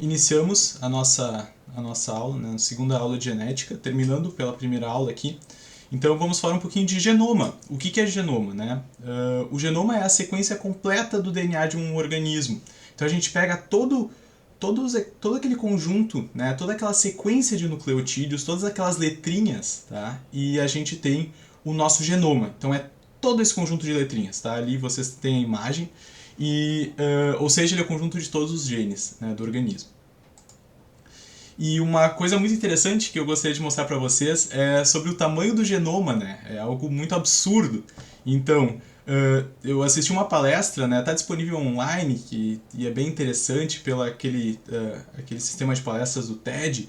Iniciamos a nossa aula, né, a segunda aula de genética, terminando pela primeira aula aqui. Então vamos falar um pouquinho de genoma. O que é genoma? Né? O genoma é a sequência completa do DNA de um organismo. Então a gente pega todo aquele conjunto, né, toda aquela sequência de nucleotídeos, todas aquelas letrinhas, tá? E a gente tem o nosso genoma. Então é todo esse conjunto de letrinhas. Tá? Ali vocês têm a imagem. Ou seja, ele é o conjunto de todos os genes, né, do organismo. E uma coisa muito interessante que eu gostaria de mostrar para vocês é sobre o tamanho do genoma, né? É algo muito absurdo. Então, eu assisti uma palestra, né? Tá disponível online e é bem interessante pelo aquele sistema de palestras do TED.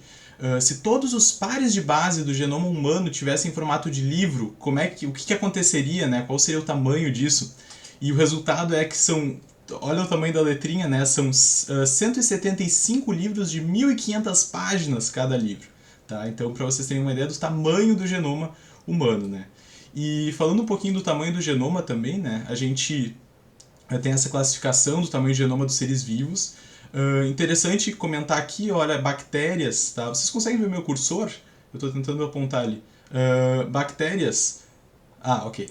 Se todos os pares de base do genoma humano tivessem formato de livro, o que aconteceria, né? Qual seria o tamanho disso? E o resultado é que olha o tamanho da letrinha, né? São 175 livros de 1.500 páginas cada livro. Tá? Então, para vocês terem uma ideia do tamanho do genoma humano, né? E falando um pouquinho do tamanho do genoma também, né? A gente tem essa classificação do tamanho do genoma dos seres vivos. Interessante comentar aqui, olha, bactérias, tá? Vocês conseguem ver meu cursor? Eu estou tentando apontar ali. Bactérias. Ok.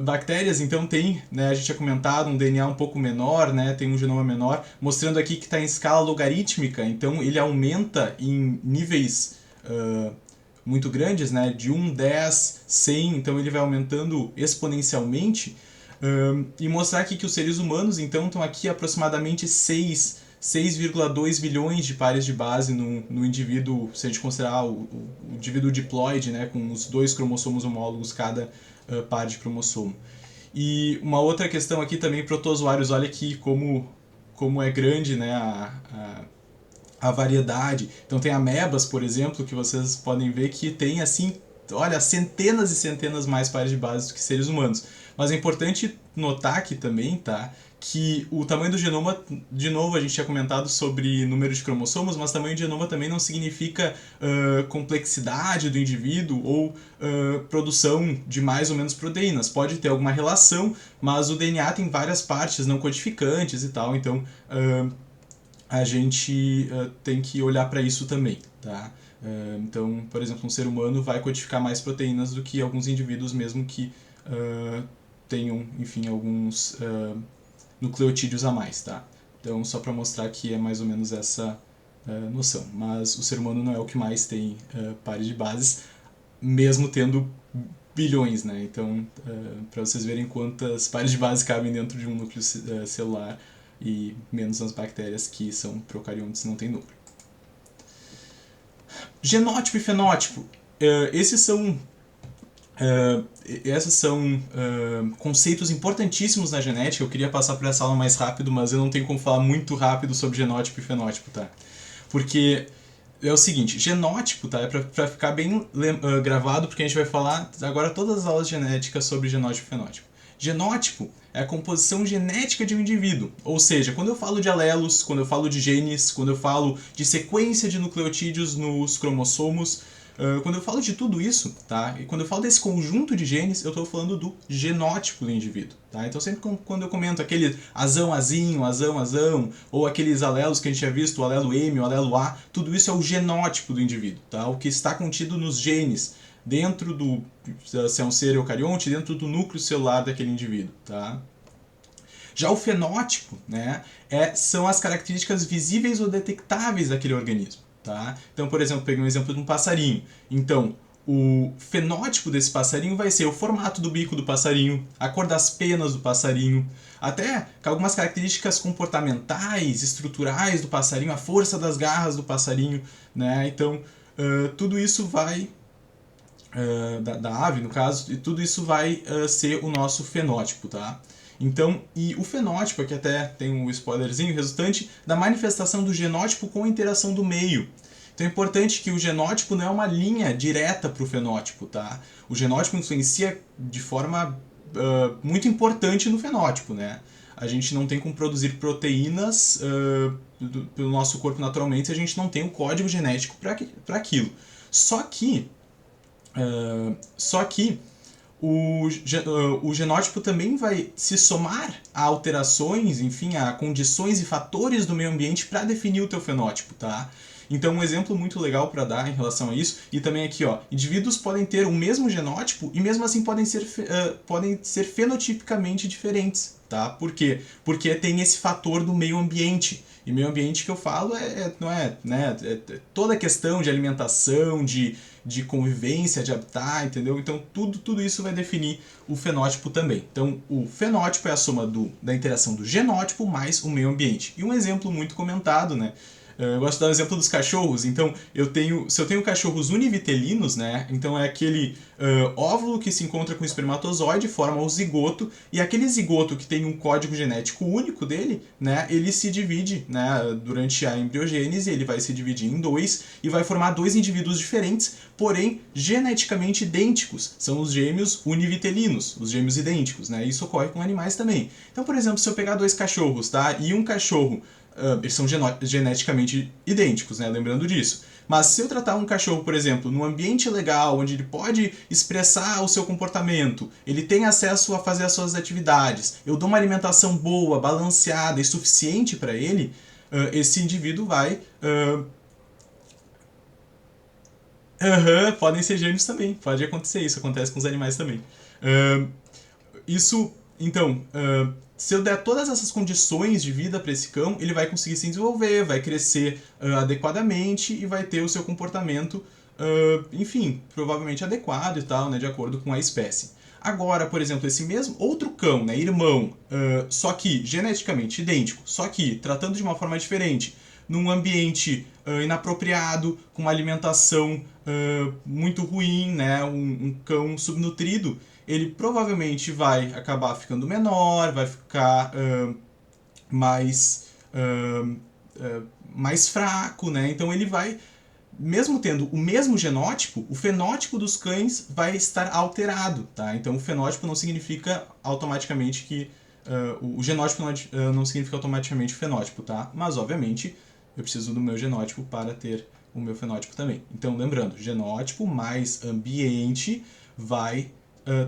Bactérias, então, tem, né, a gente tinha comentado, um DNA um pouco menor, né, tem um genoma menor, mostrando aqui que está em escala logarítmica, então ele aumenta em níveis muito grandes, né, de 1, 10, 100, então ele vai aumentando exponencialmente, e mostrar aqui que os seres humanos, então, estão aqui aproximadamente 6,2 bilhões de pares de base no indivíduo, se a gente considerar o indivíduo diploide, né, com os 2 cromossomos homólogos cada par de cromossomo. E uma outra questão aqui também, protozoários, olha aqui como é grande, né, a variedade. Então tem amebas, por exemplo, que vocês podem ver que tem assim, olha, centenas e centenas mais pares de base do que seres humanos. Mas é importante notar aqui também, tá, que o tamanho do genoma, de novo, a gente tinha comentado sobre número de cromossomos, mas tamanho de genoma também não significa complexidade do indivíduo ou produção de mais ou menos proteínas. Pode ter alguma relação, mas o DNA tem várias partes não codificantes e tal, então a gente tem que olhar para isso também, tá? Então, por exemplo, um ser humano vai codificar mais proteínas do que alguns indivíduos mesmo que tenham, enfim, alguns nucleotídeos a mais, tá? Então, só para mostrar que é mais ou menos essa noção. Mas o ser humano não é o que mais tem pares de bases, mesmo tendo bilhões, né? Então, para vocês verem quantas pares de bases cabem dentro de um núcleo celular, e menos as bactérias que são procariontes e não têm núcleo. Genótipo e fenótipo. Esses são conceitos importantíssimos na genética. Eu queria passar por essa aula mais rápido, mas eu não tenho como falar muito rápido sobre genótipo e fenótipo, tá? Porque é o seguinte, genótipo, tá? É pra ficar bem gravado, porque a gente vai falar agora todas as aulas de genética sobre genótipo e fenótipo. Genótipo é a composição genética de um indivíduo. Ou seja, quando eu falo de alelos, quando eu falo de genes, quando eu falo de sequência de nucleotídeos nos cromossomos, quando eu falo de tudo isso, tá? E quando eu falo desse conjunto de genes, eu estou falando do genótipo do indivíduo, tá? Então sempre quando eu comento aquele azão, azinho, azão, azão, ou aqueles alelos que a gente tinha visto, o alelo M, o alelo A, tudo isso é o genótipo do indivíduo, tá? O que está contido nos genes, dentro do, se é um ser eucarionte, dentro do núcleo celular daquele indivíduo, tá? Já o fenótipo, né, são as características visíveis ou detectáveis daquele organismo, tá? Então, por exemplo, peguei um exemplo de um passarinho. Então, o fenótipo desse passarinho vai ser o formato do bico do passarinho, a cor das penas do passarinho, até algumas características comportamentais, estruturais do passarinho, a força das garras do passarinho, né? Então, tudo isso vai da ave, no caso, e tudo isso vai ser o nosso fenótipo, tá? Então, e o fenótipo, aqui até tem um spoilerzinho, resultante da manifestação do genótipo com a interação do meio. Então é importante que o genótipo não é uma linha direta para o fenótipo, tá? O genótipo influencia de forma muito importante no fenótipo, né? A gente não tem como produzir proteínas pelo nosso corpo naturalmente se a gente não tem um código genético para aquilo. Só que o genótipo também vai se somar a alterações, enfim, a condições e fatores do meio ambiente para definir o teu fenótipo, tá? Então, um exemplo muito legal para dar em relação a isso, e também aqui, ó, indivíduos podem ter o mesmo genótipo e mesmo assim podem ser fenotipicamente diferentes, tá? Por quê? Porque tem esse fator do meio ambiente. E meio ambiente que eu falo não é, né, toda a questão de alimentação, de convivência, de habitat, entendeu? Então tudo isso vai definir o fenótipo também. Então o fenótipo é a soma da interação do genótipo mais o meio ambiente. E um exemplo muito comentado, né? Eu gosto de dar o exemplo dos cachorros. Então, se eu tenho cachorros univitelinos, né? Então é aquele óvulo que se encontra com o espermatozoide, forma o zigoto, e aquele zigoto que tem um código genético único dele, né? Ele se divide, né? Durante a embriogênese, ele vai se dividir em dois e vai formar dois indivíduos diferentes, porém geneticamente idênticos. São os gêmeos univitelinos, os gêmeos idênticos, né? Isso ocorre com animais também. Então, por exemplo, se eu pegar dois cachorros, tá? E um cachorro eles são geneticamente idênticos, né? Lembrando disso. Mas se eu tratar um cachorro, por exemplo, num ambiente legal, onde ele pode expressar o seu comportamento, ele tem acesso a fazer as suas atividades, eu dou uma alimentação boa, balanceada e suficiente para ele, esse indivíduo vai... podem ser gêmeos também, pode acontecer isso, acontece com os animais também. Isso, então, se eu der todas essas condições de vida para esse cão, ele vai conseguir se desenvolver, vai crescer adequadamente e vai ter o seu comportamento, enfim, provavelmente adequado e tal, né, de acordo com a espécie. Agora, por exemplo, esse mesmo outro cão, né, irmão, só que geneticamente idêntico, só que tratando de uma forma diferente, num ambiente inapropriado, com uma alimentação muito ruim, né, um cão subnutrido, ele provavelmente vai acabar ficando menor, vai ficar mais, mais fraco, né? Então ele vai, mesmo tendo o mesmo genótipo, o fenótipo dos cães vai estar alterado, tá? Então o fenótipo não significa automaticamente que o genótipo não significa automaticamente o fenótipo, tá? Mas obviamente eu preciso do meu genótipo para ter o meu fenótipo também. Então lembrando, genótipo mais ambiente vai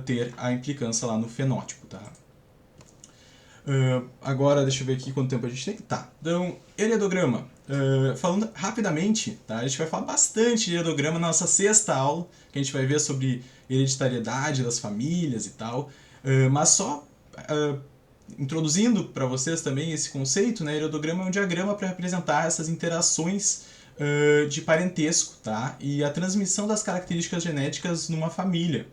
ter a implicância lá no fenótipo, tá? Agora, deixa eu ver aqui quanto tempo a gente tem. Tá, então, heredograma. Falando rapidamente, tá? A gente vai falar bastante de heredograma na nossa sexta aula, que a gente vai ver sobre hereditariedade das famílias e tal. Mas só introduzindo para vocês também esse conceito, né? Heredograma é um diagrama para representar essas interações de parentesco, tá? E a transmissão das características genéticas numa família.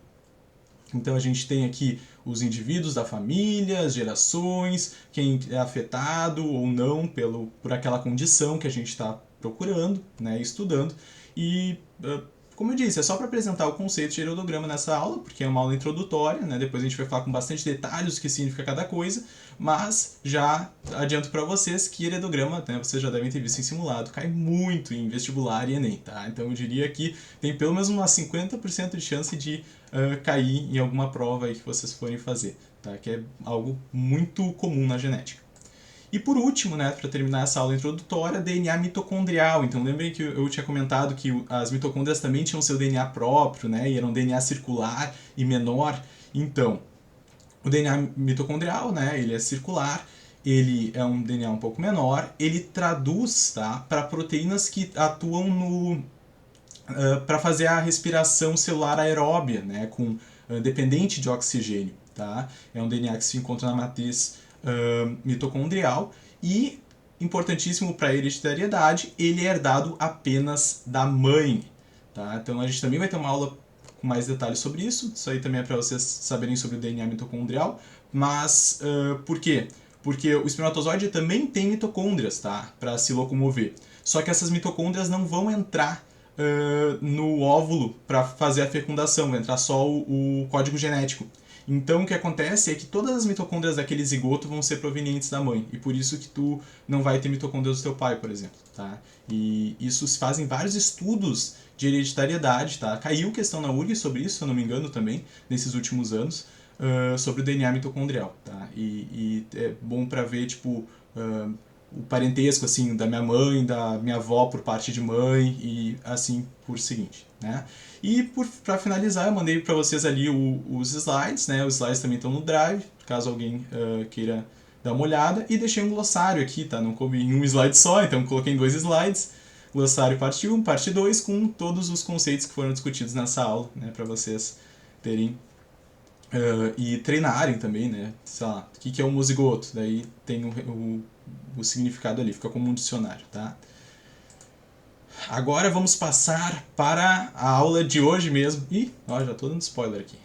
Então a gente tem aqui os indivíduos da família, as gerações, quem é afetado ou não por aquela condição que a gente está procurando, né, estudando. E, como eu disse, é só para apresentar o conceito de heredograma nessa aula, porque é uma aula introdutória, né, depois a gente vai falar com bastante detalhes o que significa cada coisa, mas já adianto para vocês que heredograma, né, vocês já devem ter visto em simulado, cai muito em vestibular e Enem, tá? Então eu diria que tem pelo menos umas 50% de chance de cair em alguma prova aí que vocês forem fazer, tá? Que é algo muito comum na genética. E por último, né, para terminar essa aula introdutória, DNA mitocondrial. Então lembrem que eu tinha comentado que as mitocôndrias também tinham seu DNA próprio, né, e era um DNA circular e menor. Então, o DNA mitocondrial, né, ele é circular, ele é um DNA um pouco menor, ele traduz, tá, para proteínas que atuam no para fazer a respiração celular aeróbia, né, dependente de oxigênio, tá? É um DNA que se encontra na matriz mitocondrial e, importantíssimo para a hereditariedade, ele é herdado apenas da mãe, tá? Então a gente também vai ter uma aula com mais detalhes sobre isso. Isso aí também é para vocês saberem sobre o DNA mitocondrial. Mas por quê? Porque o espermatozoide também tem mitocôndrias, tá? Para se locomover. Só que essas mitocôndrias não vão entrar no óvulo para fazer a fecundação, vai entrar só o código genético. Então o que acontece é que todas as mitocôndrias daquele zigoto vão ser provenientes da mãe, e por isso que tu não vai ter mitocôndrias do teu pai, por exemplo, tá? E isso se fazem vários estudos de hereditariedade, tá? Caiu questão na URG sobre isso, se eu não me engano também, nesses últimos anos, sobre o DNA mitocondrial, tá? E é bom para ver, tipo, o parentesco, assim, da minha mãe, da minha avó por parte de mãe e assim por seguinte, né? E para finalizar, eu mandei para vocês ali os slides, né? Os slides também estão no Drive, caso alguém queira dar uma olhada. E deixei um glossário aqui, tá? Não coube em um slide só, então coloquei em 2 slides. Glossário parte 1, parte 2, com todos os conceitos que foram discutidos nessa aula, né? Para vocês terem e treinarem também, né? Sei lá, o que é um mosigoto? Daí tem o significado ali, fica como um dicionário, tá? Agora vamos passar para a aula de hoje mesmo. Ih, ó, já tô dando spoiler aqui.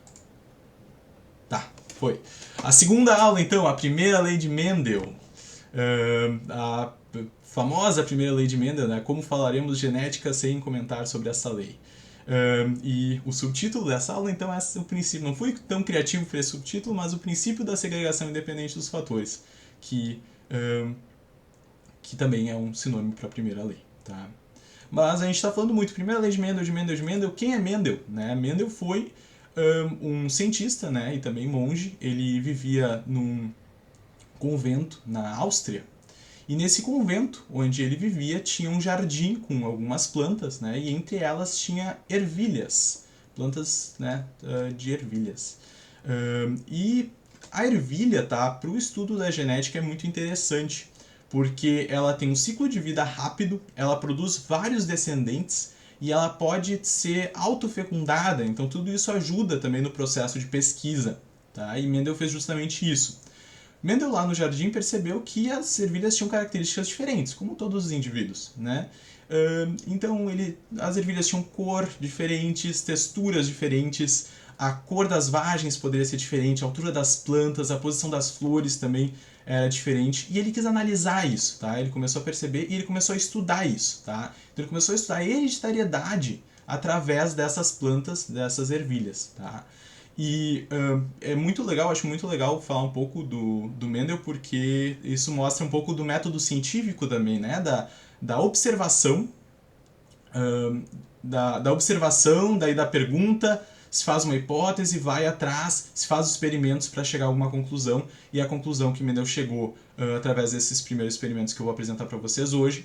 Tá, foi. A segunda aula, então, a primeira lei de Mendel. A famosa primeira lei de Mendel, né? Como falaremos de genética sem comentar sobre essa lei. E o subtítulo dessa aula, então, é o princípio. Não fui tão criativo para esse subtítulo, mas o princípio da segregação independente dos fatores, que também é um sinônimo para a primeira lei, tá? Mas a gente está falando muito, primeira lei de Mendel, de Mendel, de Mendel. Quem é Mendel? Né? Mendel foi um cientista, né, e também monge. Ele vivia num convento na Áustria. E nesse convento, onde ele vivia, tinha um jardim com algumas plantas, né, e entre elas tinha ervilhas, plantas, né, de ervilhas. E a ervilha, tá, para o estudo da genética é muito interessante, porque ela tem um ciclo de vida rápido, ela produz vários descendentes e ela pode ser autofecundada, então tudo isso ajuda também no processo de pesquisa, tá? E Mendel fez justamente isso. Mendel lá no jardim percebeu que as ervilhas tinham características diferentes, como todos os indivíduos, né? Então as ervilhas tinham cor diferentes, texturas diferentes, a cor das vagens poderia ser diferente, a altura das plantas, a posição das flores também era diferente, e ele quis analisar isso, tá? Ele começou a perceber e ele começou a estudar isso, tá? Então ele começou a estudar a hereditariedade através dessas plantas, dessas ervilhas, tá? E é muito legal, acho muito legal falar um pouco do Mendel, porque isso mostra um pouco do método científico também, né? Da observação, da observação, daí da pergunta, se faz uma hipótese, vai atrás, se faz os experimentos para chegar a alguma conclusão, e a conclusão que Mendel chegou através desses primeiros experimentos que eu vou apresentar para vocês hoje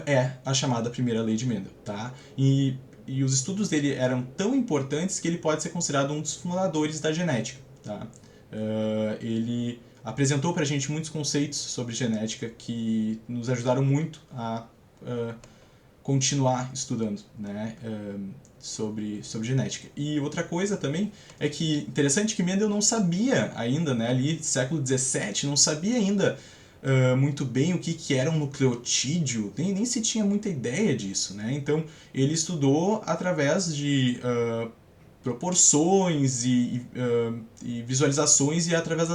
é a chamada primeira lei de Mendel, tá? E os estudos dele eram tão importantes que ele pode ser considerado um dos fundadores da genética, tá? Ele apresentou para a gente muitos conceitos sobre genética que nos ajudaram muito a continuar estudando, né, sobre genética. E outra coisa também é que interessante que Mendel não sabia ainda, né, ali século XVII, não sabia ainda muito bem o que era um nucleotídeo, nem se tinha muita ideia disso, né? Então ele estudou através de proporções e visualizações e através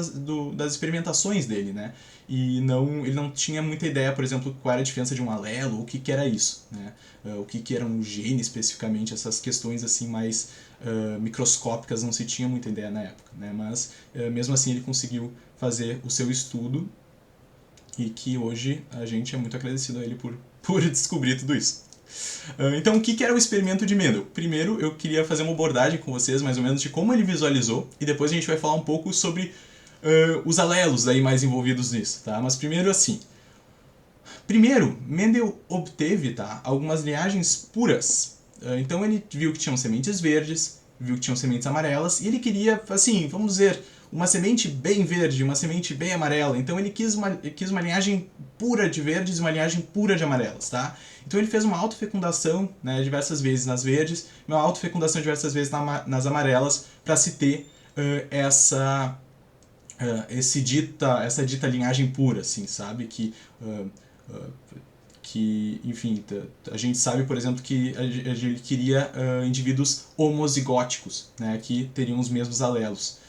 das experimentações dele, né? E ele não tinha muita ideia, por exemplo, qual era a diferença de um alelo, o que era isso, né? O que era um gene especificamente, essas questões assim mais microscópicas não se tinha muita ideia na época, né? Mas mesmo assim ele conseguiu fazer o seu estudo e que hoje a gente é muito agradecido a ele por descobrir tudo isso. Então, o que era o experimento de Mendel? Primeiro, eu queria fazer uma abordagem com vocês, mais ou menos, de como ele visualizou, e depois a gente vai falar um pouco sobre os alelos aí mais envolvidos nisso, tá? Mas primeiro, assim, Mendel obteve, tá, algumas linhagens puras. Então ele viu que tinham sementes verdes, viu que tinham sementes amarelas, e ele queria, assim, vamos dizer, uma semente bem verde, uma semente bem amarela. Então ele quis uma linhagem pura de verdes e uma linhagem pura de amarelas, tá? Então ele fez uma autofecundação, né, diversas vezes nas verdes, uma autofecundação diversas vezes nas amarelas, para se ter essa dita linhagem pura, assim, sabe? Que, enfim, a gente sabe, por exemplo, que ele queria indivíduos homozigóticos, né, que teriam os mesmos alelos.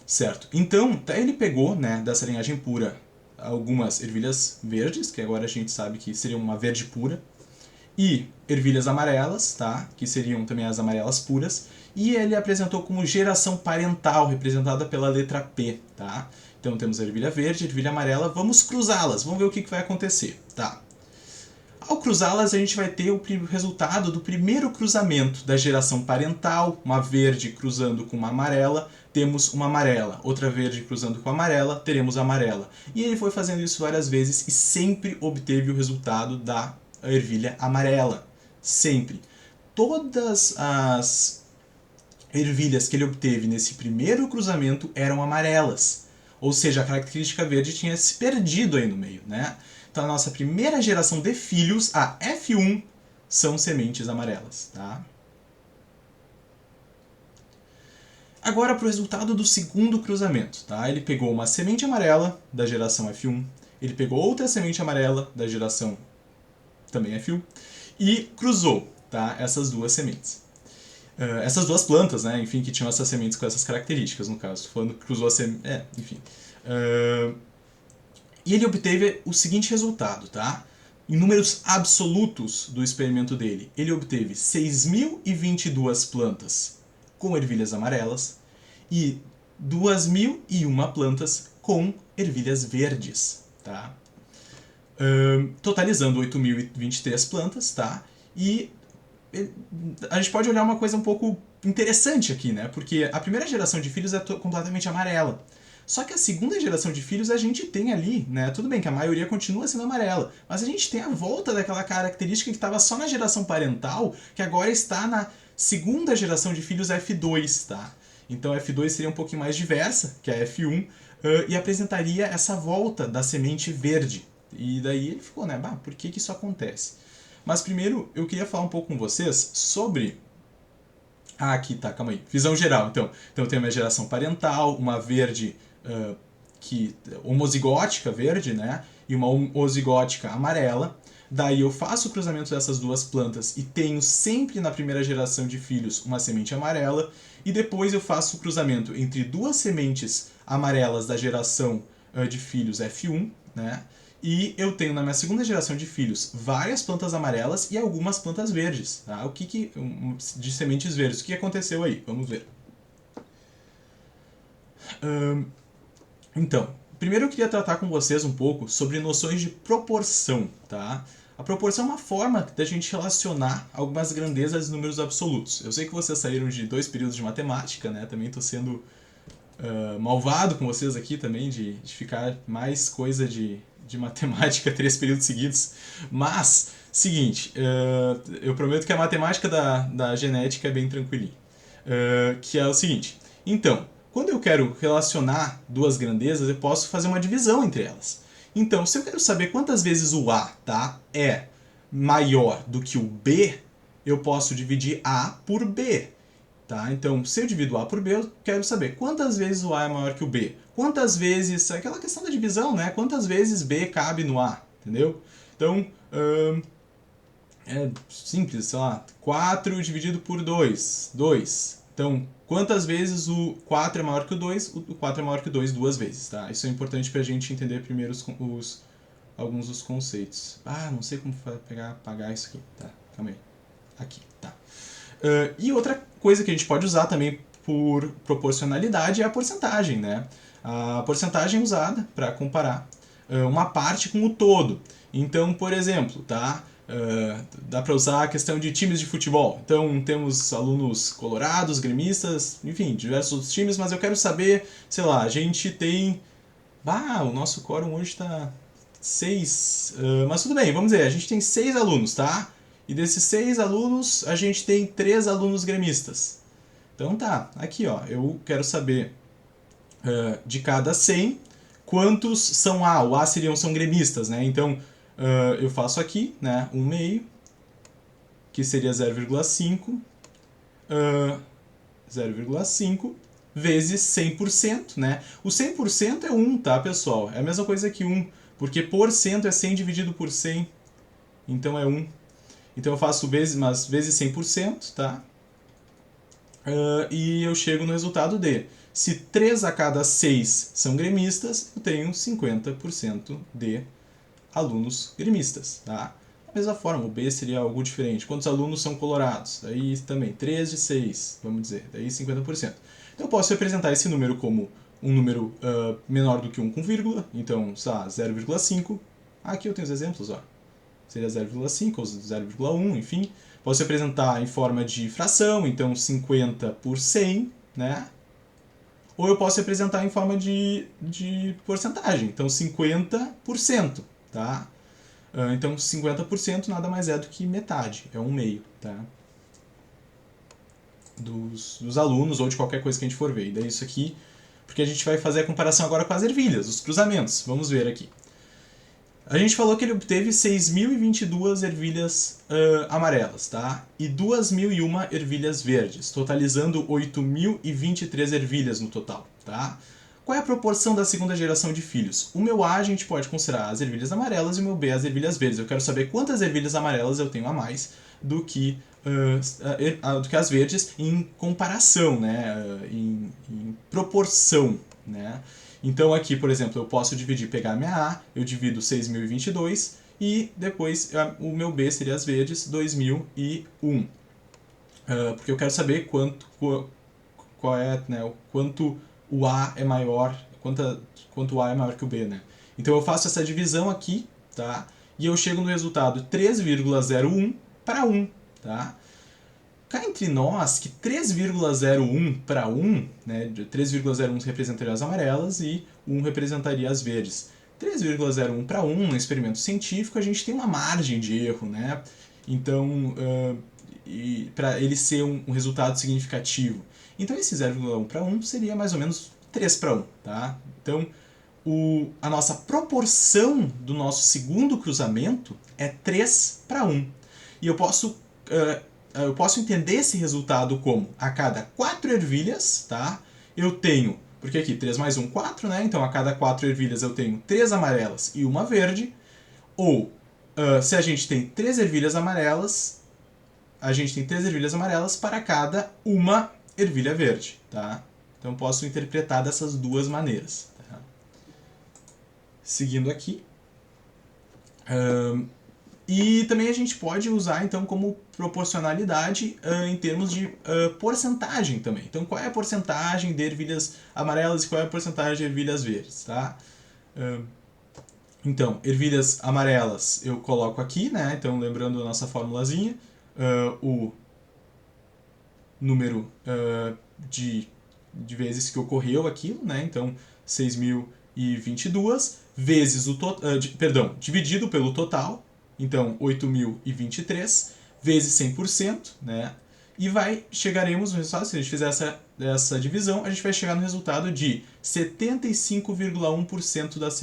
Certo. Então, ele pegou, né, dessa linhagem pura algumas ervilhas verdes, que agora a gente sabe que seriam uma verde pura, e ervilhas amarelas, tá, que seriam também as amarelas puras, e ele apresentou como geração parental, representada pela letra P, tá? Então temos a ervilha verde, a ervilha amarela, vamos cruzá-las, vamos ver o que vai acontecer, tá? Ao cruzá-las, a gente vai ter o resultado do primeiro cruzamento da geração parental, uma verde cruzando com uma amarela, temos uma amarela, outra verde cruzando com a amarela, teremos a amarela. E ele foi fazendo isso várias vezes e sempre obteve o resultado da ervilha amarela. Sempre. Todas as ervilhas que ele obteve nesse primeiro cruzamento eram amarelas. Ou seja, a característica verde tinha se perdido aí no meio, né? Então a nossa primeira geração de filhos, a F1, são sementes amarelas, tá? Agora para o resultado do segundo cruzamento, tá? Ele pegou uma semente amarela da geração F1, ele pegou outra semente amarela da geração também F1 e cruzou, tá? Essas duas sementes. Essas duas plantas, né? Enfim, que tinham essas sementes com essas características, no caso. Quando cruzou a semente... enfim. E ele obteve o seguinte resultado, tá? Em números absolutos do experimento dele, ele obteve 6.022 plantas com ervilhas amarelas e 2.001 plantas com ervilhas verdes, tá? Totalizando 8.023 plantas, tá? E a gente pode olhar uma coisa um pouco interessante aqui, né? Porque a primeira geração de filhos é completamente amarela. Só que a segunda geração de filhos a gente tem ali, né? Tudo bem que a maioria continua sendo amarela, mas a gente tem a volta daquela característica que estava só na geração parental, que agora está na segunda geração de filhos F2, tá? Então a F2 seria um pouquinho mais diversa que a F1 e apresentaria essa volta da semente verde. E daí ele ficou, né? Bah, por que isso acontece? Mas primeiro eu queria falar um pouco com vocês sobre... Ah, aqui tá, calma aí. Visão geral, então. Então eu tenho a minha geração parental, uma verde homozigótica verde, né? E uma homozigótica amarela. Daí eu faço o cruzamento dessas duas plantas e tenho sempre na primeira geração de filhos uma semente amarela. E depois eu faço o cruzamento entre duas sementes amarelas da geração de filhos F1, né? E eu tenho na minha segunda geração de filhos várias plantas amarelas e algumas plantas verdes. Tá? De sementes verdes. O que aconteceu aí? Vamos ver. Então, primeiro eu queria tratar com vocês um pouco sobre noções de proporção. Tá? A proporção é uma forma da gente relacionar algumas grandezas e números absolutos. Eu sei que vocês saíram de 2 períodos de matemática, né? Também estou sendo malvado com vocês aqui também, de ficar mais coisa de matemática 3 períodos seguidos. Mas, seguinte, eu prometo que a matemática da genética é bem tranquilinha. Que é o seguinte, então, quando eu quero relacionar duas grandezas, eu posso fazer uma divisão entre elas. Então, se eu quero saber quantas vezes o A, tá, é maior do que o B, eu posso dividir A por B. Tá? Então, se eu divido A por B, eu quero saber quantas vezes o A é maior que o B. Quantas vezes... Aquela questão da divisão, né? Quantas vezes B cabe no A, entendeu? Então, é simples, sei lá. 4 dividido por 2, 2. Então, quantas vezes o 4 é maior que o 2? O 4 é maior que o 2 duas vezes, tá? Isso é importante pra gente entender primeiro alguns dos conceitos. Ah, não sei como apagar isso aqui. Tá, calma aí. Aqui, tá. E outra coisa que a gente pode usar também por proporcionalidade é a porcentagem, né? A porcentagem é usada para comparar uma parte com o todo. Então, por exemplo, tá? Dá para usar a questão de times de futebol. Então, temos alunos colorados, gremistas, enfim, diversos outros times, mas eu quero saber, sei lá, a gente tem... o nosso quórum hoje está 6, mas tudo bem, vamos dizer, a gente tem 6 alunos, tá? E desses 6 alunos, a gente tem 3 alunos gremistas. Então tá, aqui ó, eu quero saber de cada 100 quantos são A. O A são gremistas, né? Então eu faço aqui, né, 1 meio, que seria 0,5, 0,5 vezes 100%, né? O 100% é 1, tá, pessoal? É a mesma coisa que 1, porque por cento é 100 dividido por 100, então é 1. Então eu faço vezes 100%, tá? E eu chego no resultado de, se 3 a cada 6 são gremistas, eu tenho 50% de alunos gremistas, tá? Da mesma forma, o B seria algo diferente. Quantos alunos são colorados? Daí também, 3 de 6, vamos dizer, daí 50%. Então eu posso representar esse número como um número menor do que 1 com vírgula, então, sei lá, 0,5. Aqui eu tenho os exemplos, ó. seria 0,5 ou 0,1, enfim. Posso representar em forma de fração, então 50 por 100, né? Ou eu posso representar em forma de porcentagem, então 50%, tá? Então 50% nada mais é do que metade, é 1/2, tá? Dos alunos ou de qualquer coisa que a gente for ver. E daí isso aqui, porque a gente vai fazer a comparação agora com as ervilhas, os cruzamentos. Vamos ver aqui. A gente falou que ele obteve 6.022 ervilhas amarelas, tá? E 2.001 ervilhas verdes, totalizando 8.023 ervilhas no total, tá? Qual é a proporção da segunda geração de filhos? O meu A a gente pode considerar as ervilhas amarelas e o meu B as ervilhas verdes. Eu quero saber quantas ervilhas amarelas eu tenho a mais do que as verdes em comparação, né? Em proporção, né? Então aqui, por exemplo, eu posso pegar a minha A, eu divido 6.022 e depois o meu B seria as verdes, 2.001. Porque eu quero saber qual é, né, o quanto o A é maior, quanto o A é maior que o B, né? Então eu faço essa divisão aqui, tá? E eu chego no resultado 3,01 para 1, tá? Cá entre nós que 3,01 para 1, né, 3,01 representaria as amarelas e 1 representaria as verdes. 3,01 para 1, no experimento científico, a gente tem uma margem de erro, né? Então, para ele ser um resultado significativo. Então, esse 0,1 para 1 seria mais ou menos 3 para 1, tá? Então, a nossa proporção do nosso segundo cruzamento é 3 para 1. E eu posso entender esse resultado como a cada 4 ervilhas, tá? Eu tenho, porque aqui 3 mais 1, 4, né? Então a cada 4 ervilhas eu tenho 3 amarelas e uma verde. Ou, se a gente tem 3 ervilhas amarelas, a gente tem 3 ervilhas amarelas para cada uma ervilha verde, tá? Então posso interpretar dessas duas maneiras. Tá? Seguindo aqui. E também a gente pode usar então como proporcionalidade em termos de porcentagem também. Então qual é a porcentagem de ervilhas amarelas e qual é a porcentagem de ervilhas verdes, tá? Então, ervilhas amarelas eu coloco aqui, né? Então lembrando a nossa formulazinha, o número de vezes que ocorreu aquilo, né? Então 6.022 vezes dividido pelo total. Então, 8.023 vezes 100%, né? E chegaremos no resultado, se a gente fizer essa divisão, a gente vai chegar no resultado de 75,1% das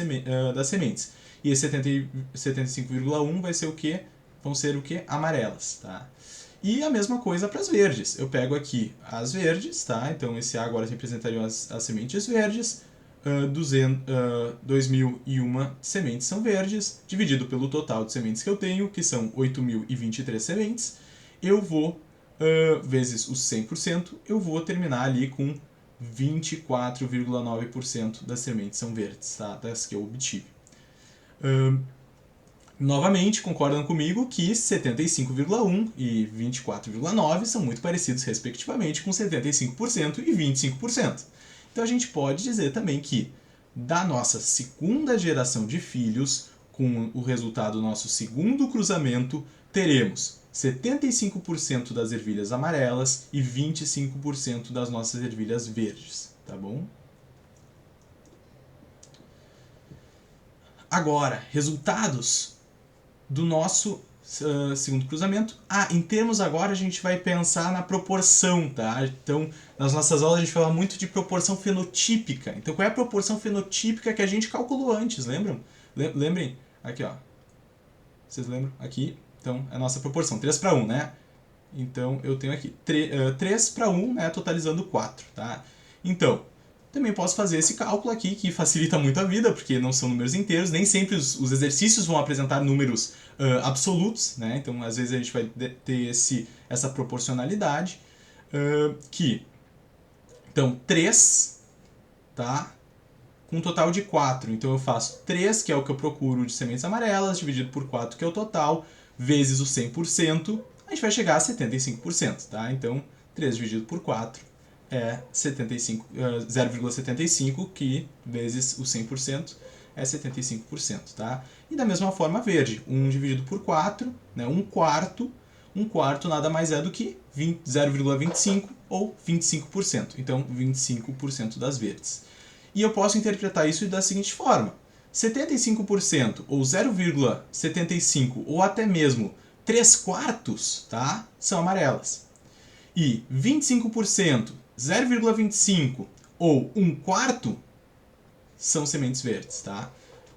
sementes. E esse 75,1 vai ser o quê? Vão ser o quê? Amarelas, tá? E a mesma coisa para as verdes. Eu pego aqui as verdes, tá? Então esse A agora representaria as sementes verdes. 2.001 sementes são verdes, dividido pelo total de sementes que eu tenho, que são 8.023 sementes, eu vou, vezes os 100%, eu vou terminar ali com 24,9% das sementes são verdes, tá? Das que eu obtive. Novamente, concordam comigo que 75,1 e 24,9 são muito parecidos, respectivamente, com 75% e 25%. Então a gente pode dizer também que da nossa segunda geração de filhos, com o resultado do nosso segundo cruzamento, teremos 75% das ervilhas amarelas e 25% das nossas ervilhas verdes, tá bom? Agora, resultados do nosso segundo cruzamento. Em termos agora a gente vai pensar na proporção, tá? Então, nas nossas aulas a gente fala muito de proporção fenotípica. Então, qual é a proporção fenotípica que a gente calculou antes, lembram? Lembrem? Aqui, ó. Vocês lembram? Aqui, então, é a nossa proporção, 3 para 1, né? Então, eu tenho aqui 3 para 1, né, totalizando 4, tá? Então, também posso fazer esse cálculo aqui, que facilita muito a vida, porque não são números inteiros, nem sempre os exercícios vão apresentar números absolutos, né? Então, às vezes a gente vai ter essa proporcionalidade, então, 3, tá? Com um total de 4. Então, eu faço 3, que é o que eu procuro de sementes amarelas, dividido por 4, que é o total, vezes o 100%, a gente vai chegar a 75%, tá? Então, 3 dividido por 4 é 0,75, que vezes o 100%, é 75%, tá? E da mesma forma verde, 1 dividido por 4, né, 1 quarto nada mais é do que 0,25 ou 25%, então 25% das verdes. E eu posso interpretar isso da seguinte forma: 75% ou 0,75 ou até mesmo 3 quartos, tá, são amarelas. E 25%, 0,25 ou 1 quarto são sementes verdes, tá?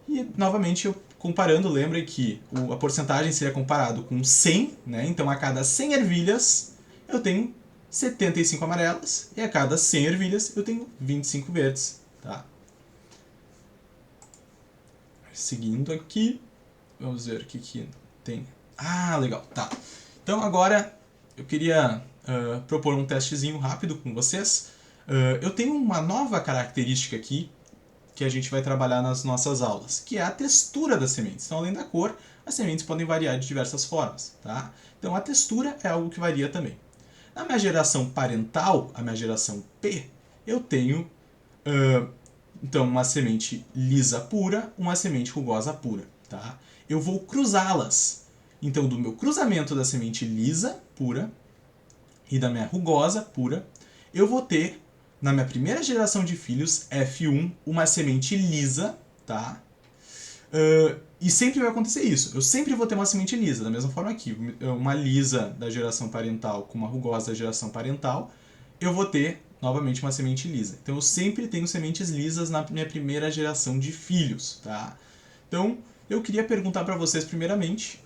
E novamente eu comparando, lembrem que a porcentagem seria comparado com 100, né? Então a cada 100 ervilhas eu tenho 75 amarelas e a cada 100 ervilhas eu tenho 25 verdes, tá? Seguindo aqui, vamos ver o que tem. Ah, legal, tá. Então agora eu queria propor um testezinho rápido com vocês. Eu tenho uma nova característica aqui que a gente vai trabalhar nas nossas aulas, que é a textura das sementes. Então, além da cor, as sementes podem variar de diversas formas, tá? Então, a textura é algo que varia também. Na minha geração parental, a minha geração P, eu tenho então uma semente lisa pura, uma semente rugosa pura, tá? Eu vou cruzá-las. Então, do meu cruzamento da semente lisa pura e da minha rugosa pura, eu vou ter na minha primeira geração de filhos, F1, uma semente lisa, tá? E sempre vai acontecer isso. Eu sempre vou ter uma semente lisa, da mesma forma que uma lisa da geração parental com uma rugosa da geração parental, eu vou ter novamente uma semente lisa. Então eu sempre tenho sementes lisas na minha primeira geração de filhos, tá? Então eu queria perguntar para vocês primeiramente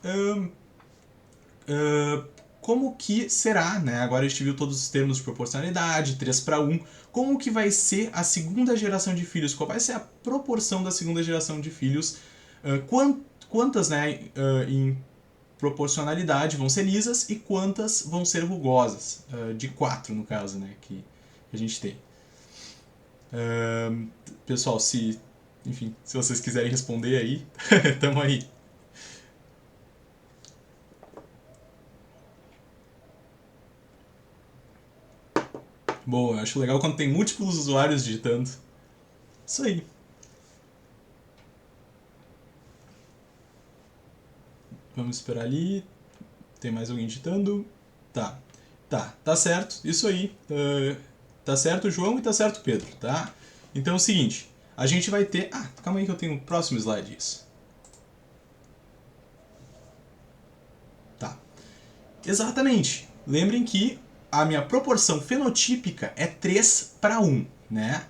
como que será, né? Agora a gente viu todos os termos de proporcionalidade, 3:1, como que vai ser a segunda geração de filhos? Qual vai ser a proporção da segunda geração de filhos? Quantas, né, em proporcionalidade vão ser lisas e quantas vão ser rugosas? De 4, no caso, né, que a gente tem. Pessoal, enfim, se vocês quiserem responder aí, tamo aí. Boa, eu acho legal quando tem múltiplos usuários digitando. Isso aí. Vamos esperar ali. Tem mais alguém digitando? Tá. Tá certo. Isso aí. Tá certo, João, e tá certo, Pedro, tá? Então é o seguinte. A gente vai ter... Ah, calma aí que eu tenho o próximo slide isso. Tá. Exatamente. Lembrem que a minha proporção fenotípica é 3:1, né?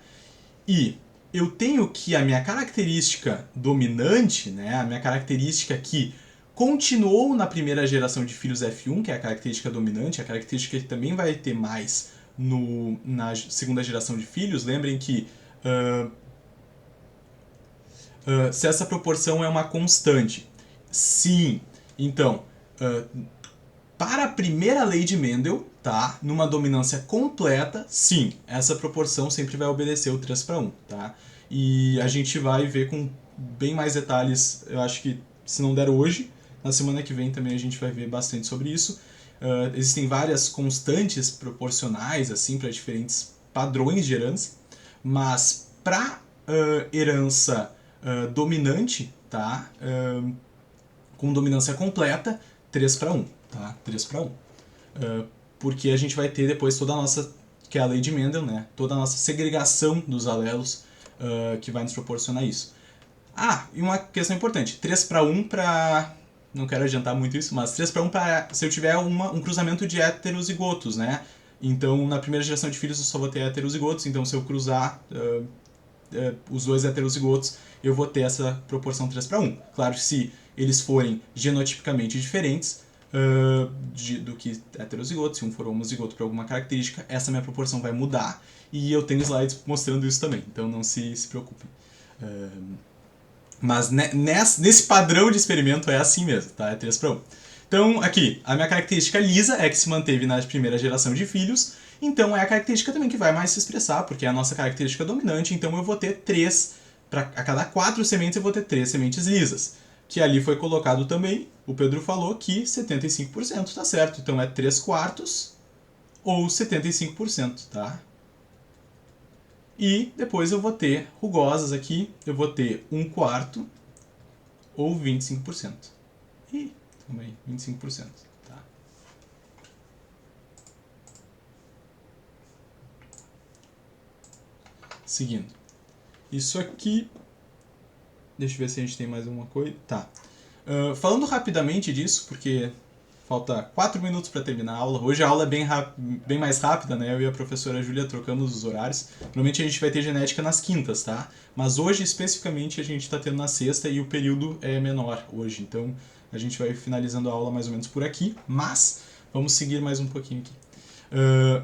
E eu tenho que a minha característica dominante, né, a minha característica que continuou na primeira geração de filhos F1, que é a característica dominante, a característica que também vai ter mais na segunda geração de filhos. Lembrem que se essa proporção é uma constante, sim, então, para a primeira lei de Mendel, tá? Numa dominância completa, sim, essa proporção sempre vai obedecer o 3:1, tá? E a gente vai ver com bem mais detalhes, eu acho que se não der hoje, na semana que vem também a gente vai ver bastante sobre isso. Existem várias constantes proporcionais, assim, para diferentes padrões de herança, mas para herança dominante, tá? Com dominância completa, 3:1. Tá? 3:1. Porque a gente vai ter depois toda a nossa, que é a lei de Mendel, né? Toda a nossa segregação dos alelos que vai nos proporcionar isso. Ah, e uma questão importante, 3:1 para... Não quero adiantar muito isso, mas 3:1 para se eu tiver um cruzamento de heterozigotos, né? Então, na primeira geração de filhos eu só vou ter heterozigotos, então se eu cruzar os dois heterozigotos, eu vou ter essa proporção 3:1. Claro que se eles forem genotipicamente diferentes do que heterozigoto, se um for homozigoto por alguma característica, essa minha proporção vai mudar, e eu tenho slides mostrando isso também, então não se preocupem. Mas nesse padrão de experimento é assim mesmo, tá? É 3:1. Então, aqui, a minha característica lisa é que se manteve na primeira geração de filhos, então é a característica também que vai mais se expressar, porque é a nossa característica dominante, então eu vou ter 3, a cada 4 sementes eu vou ter 3 sementes lisas. Que ali foi colocado também, o Pedro falou que 75% tá certo, então é 3 quartos ou 75%, tá? E depois eu vou ter rugosas aqui, eu vou ter 1/4 ou 25%. E também 25%. Tá? Seguindo. Isso aqui... Deixa eu ver se a gente tem mais alguma coisa. Tá. Falando rapidamente disso, porque falta 4 minutos para terminar a aula. Hoje a aula é bem mais rápida, né? Eu e a professora Júlia trocamos os horários. Normalmente a gente vai ter genética nas quintas, tá? Mas hoje, especificamente, a gente está tendo na sexta e o período é menor hoje. Então a gente vai finalizando a aula mais ou menos por aqui. Mas vamos seguir mais um pouquinho aqui.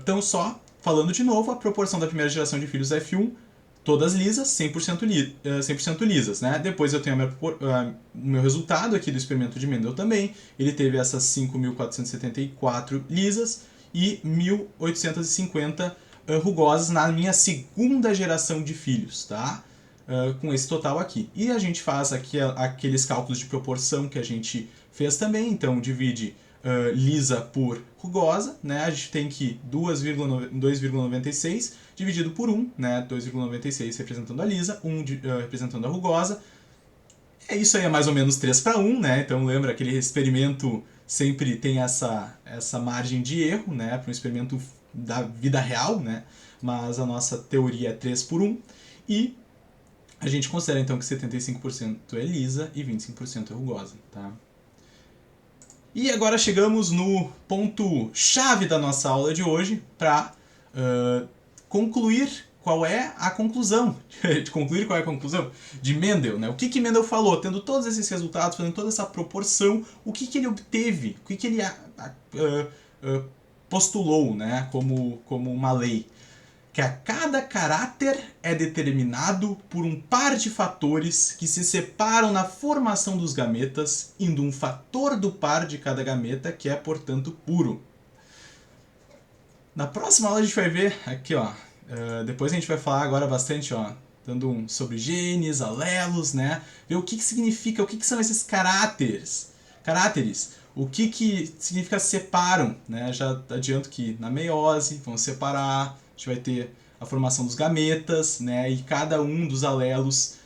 Então, só falando de novo, a proporção da primeira geração de filhos F1, todas lisas, 100% lisas, né? Depois eu tenho o meu resultado aqui do experimento de Mendel também. Ele teve essas 5.474 lisas e 1.850 rugosas na minha segunda geração de filhos, tá? Com esse total aqui. E a gente faz aqui aqueles cálculos de proporção que a gente fez também. Então, divide lisa por rugosa, né? A gente tem que 2,96 dividido por 1, né? 2,96 representando a lisa, 1 representando a rugosa. Isso aí é mais ou menos 3/1, né? Então lembra, aquele experimento sempre tem essa margem de erro, né? Para um experimento da vida real, né? Mas a nossa teoria é 3/1. E a gente considera então que 75% é lisa e 25% é rugosa, tá? E agora chegamos no ponto chave da nossa aula de hoje para concluir qual é a conclusão. De concluir qual é a conclusão de Mendel, né? O que Mendel falou, tendo todos esses resultados, fazendo toda essa proporção, o que ele obteve, o que ele postulou, né? Como uma lei. Que a cada caráter é determinado por um par de fatores que se separam na formação dos gametas, indo um fator do par de cada gameta, que é, portanto, puro. Na próxima aula a gente vai ver aqui, ó. Depois a gente vai falar agora bastante, ó, dando sobre genes, alelos, né? Ver o que significa, o que são esses caráteres. O que significa separam, né? Já adianto que na meiose vão separar. A gente vai ter a formação dos gametas, né? E cada um dos alelos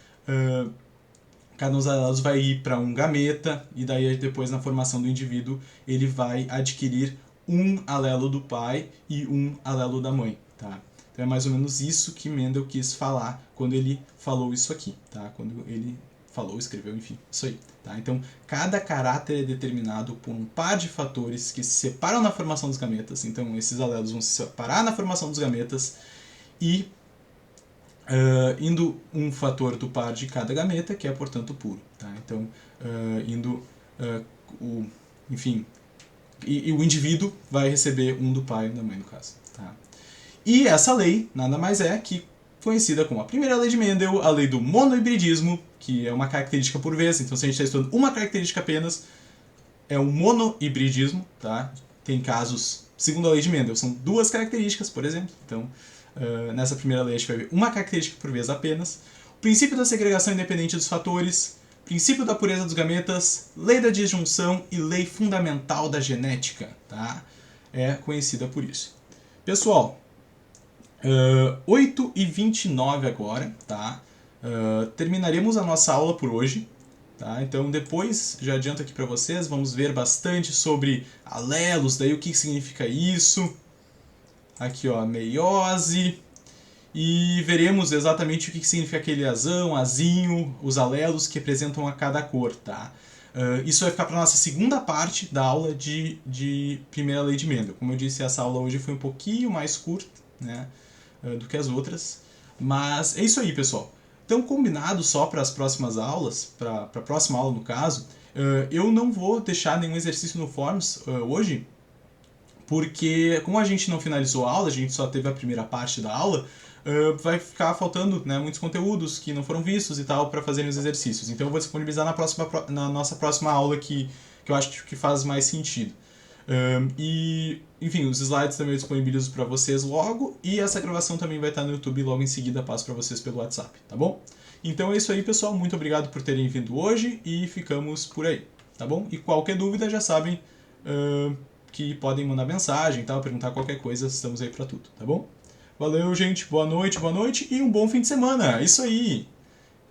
vai ir para um gameta, e daí depois na formação do indivíduo ele vai adquirir um alelo do pai e um alelo da mãe, tá? Então é mais ou menos isso que Mendel quis falar quando ele falou isso aqui, tá? Quando ele falou, escreveu, enfim, isso aí, tá? Então cada caráter é determinado por um par de fatores que se separam na formação dos gametas. Então esses alelos vão se separar na formação dos gametas e indo um fator do par de cada gameta, que é, portanto, puro. Tá? Então, enfim, e o indivíduo vai receber um do pai e da mãe, no caso. Tá? E essa lei nada mais é que conhecida como a primeira lei de Mendel, a lei do monohibridismo, que é uma característica por vez. Então, se a gente está estudando uma característica apenas, é o monohibridismo. Tá? Tem casos, segundo a lei de Mendel, são 2 características, por exemplo. Então, nessa primeira lei a gente vai ver uma característica por vez apenas. O princípio da segregação independente dos fatores, princípio da pureza dos gametas, lei da disjunção e lei fundamental da genética. Tá? É conhecida por isso. Pessoal, 8h29 agora. Tá? Terminaremos a nossa aula por hoje. Tá? Então depois, já adianto aqui para vocês, vamos ver bastante sobre alelos, daí o que significa isso. Aqui, ó, meiose, e veremos exatamente o que significa aquele azão, azinho, os alelos que representam a cada cor, tá? Isso vai ficar para a nossa segunda parte da aula de primeira lei de Mendel. Como eu disse, essa aula hoje foi um pouquinho mais curta, né, do que as outras, mas é isso aí, pessoal. Então, combinado só para as próximas aulas, para a próxima aula no caso, eu não vou deixar nenhum exercício no Forms hoje, porque como a gente não finalizou a aula, a gente só teve a primeira parte da aula, vai ficar faltando, né, muitos conteúdos que não foram vistos e tal para fazerem os exercícios. Então eu vou disponibilizar na nossa próxima aula que eu acho que faz mais sentido. E, enfim, os slides também eu disponibilizo para vocês logo, e essa gravação também vai estar no YouTube logo em seguida, passo para vocês pelo WhatsApp, tá bom? Então é isso aí, pessoal, muito obrigado por terem vindo hoje e ficamos por aí, tá bom? E qualquer dúvida já sabem que podem mandar mensagem e tal, perguntar qualquer coisa, estamos aí para tudo, tá bom? Valeu, gente. Boa noite e um bom fim de semana. É isso aí.